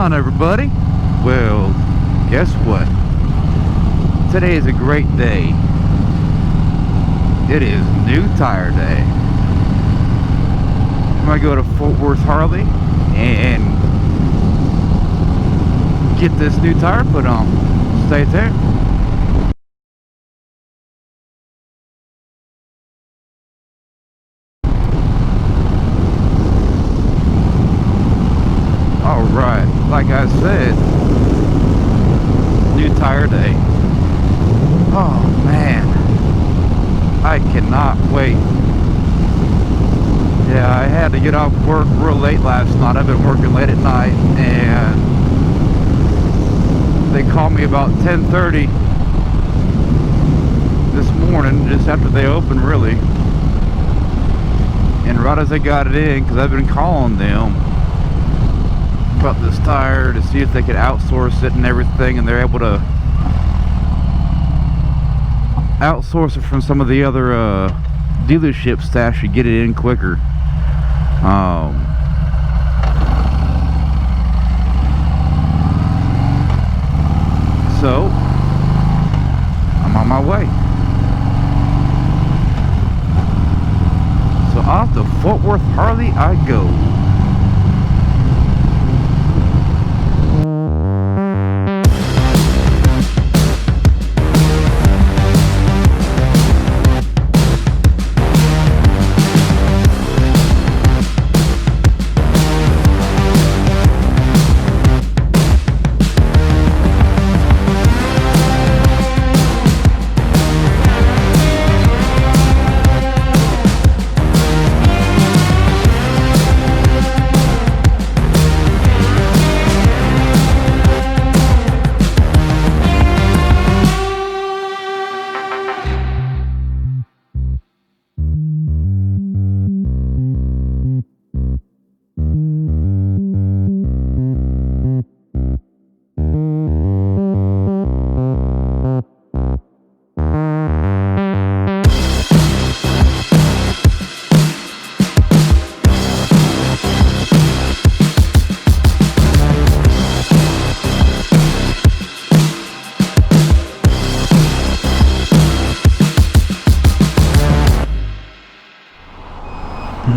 on, everybody? Well, guess what? Today is a great day. It is new tire day. I'm gonna go to Fort Worth Harley and get this new tire put on. Stay tuned. Alright, like I said, new tire day. Oh man, I cannot wait. Yeah, I had to get off work real late last night. I've been working late at night, and they called me about 10:30 this morning, just after they opened really. And right as I got it in, because I've been calling them about this tire to see if they could outsource it and everything, and they're able to outsource it from some of the other dealerships to actually get it in quicker. So I'm on my way. So off to Fort Worth Harley I go.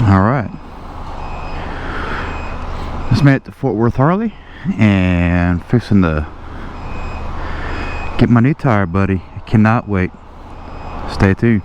Alright, just made it to Fort Worth Harley and fixing to get my new tire, buddy. I cannot wait. Stay tuned.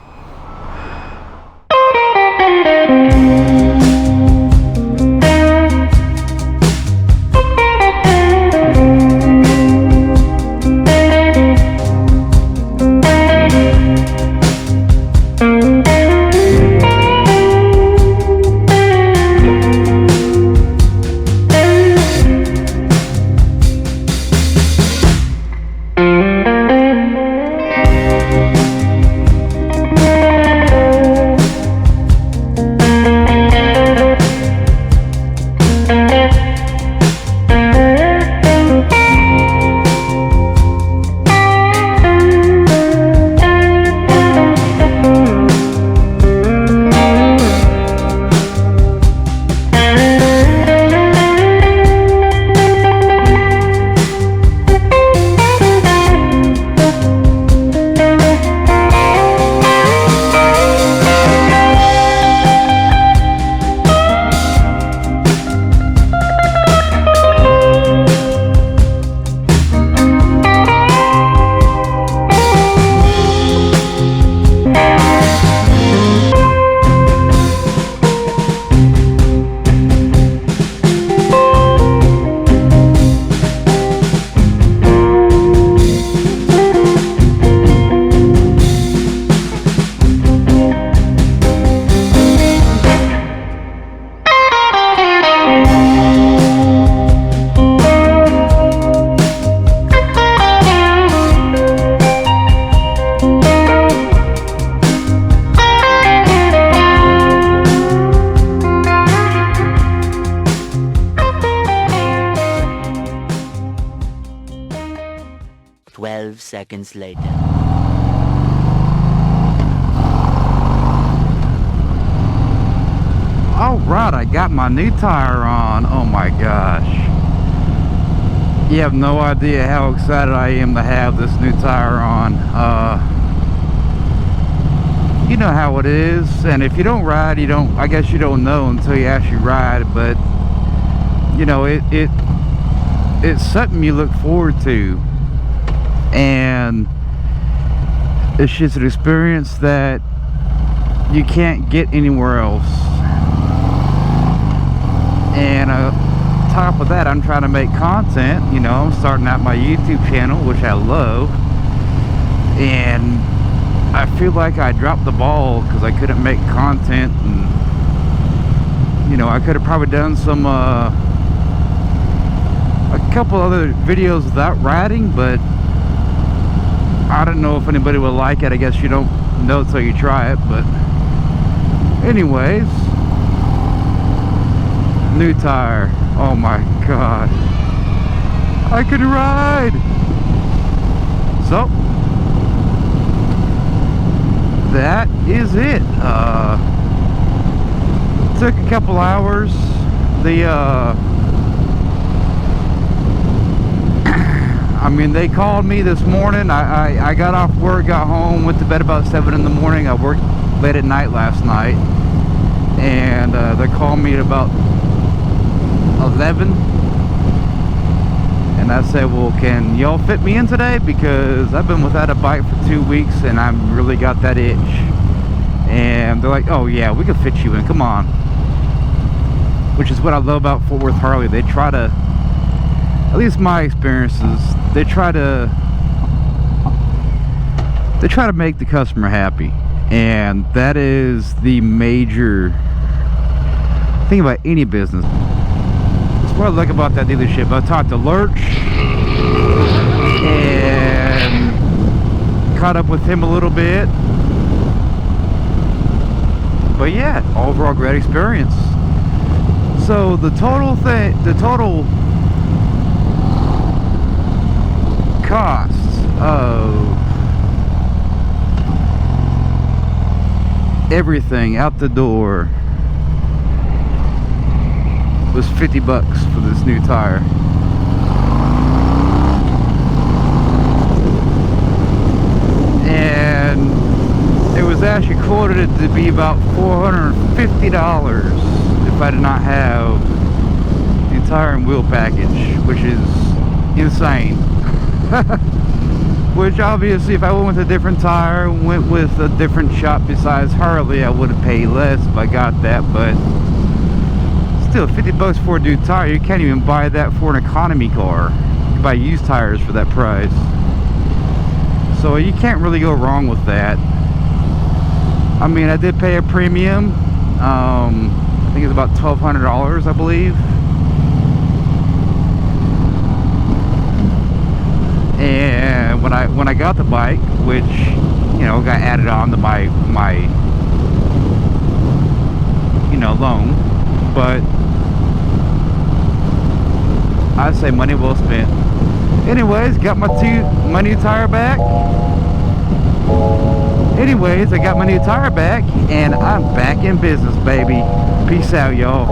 Seconds later. Alright, I got my new tire on. Oh my gosh. You have no idea how excited I am to have this new tire on. You know how it is, and if you don't ride, you don't, I guess you don't know until you actually ride. But you know, it's something you look forward to, and it's just an experience that you can't get anywhere else. And top of that, I'm trying to make content. You know, I'm starting out my YouTube channel, which I love, and I feel like I dropped the ball because I couldn't make content. And you know, I could have probably done some a couple other videos without riding, but I don't know if anybody will like it. I guess you don't know until you try it. But anyways, new tire. Oh my god, I could ride. So that is it. Took a couple hours. I mean, they called me this morning. I got off work, got home, went to bed about 7 in the morning. I worked late at night last night, and they called me at about 11, and I said, well, can y'all fit me in today, because I've been without a bike for 2 weeks and I've really got that itch. And they're like, oh yeah, we can fit you in, come on. Which is what I love about Fort Worth Harley. They try to, at least my experiences, they try to make the customer happy, and that is the major thing about any business. What I like about that dealership, I talked to Lurch and caught up with him a little bit. But yeah, overall great experience. So the total cost of everything out the door was $50 for this new tire. And it was actually quoted to be about $450 if I did not have the tire and wheel package, which is insane. Which obviously, if I went with a different tire, went with a different shop besides Harley, I would have paid less if I got that. But still, $50 for a new tire. You can't even buy that for an economy car. You can buy used tires for that price. So you can't really go wrong with that. I mean, I did pay a premium. I think it's about $1,200, I believe. And when I got the bike, which, you know, got added on to my you know, loan, but I'd say money well spent. Anyways, got my new tire back. Anyways, I got my new tire back, and I'm back in business, baby. Peace out, y'all.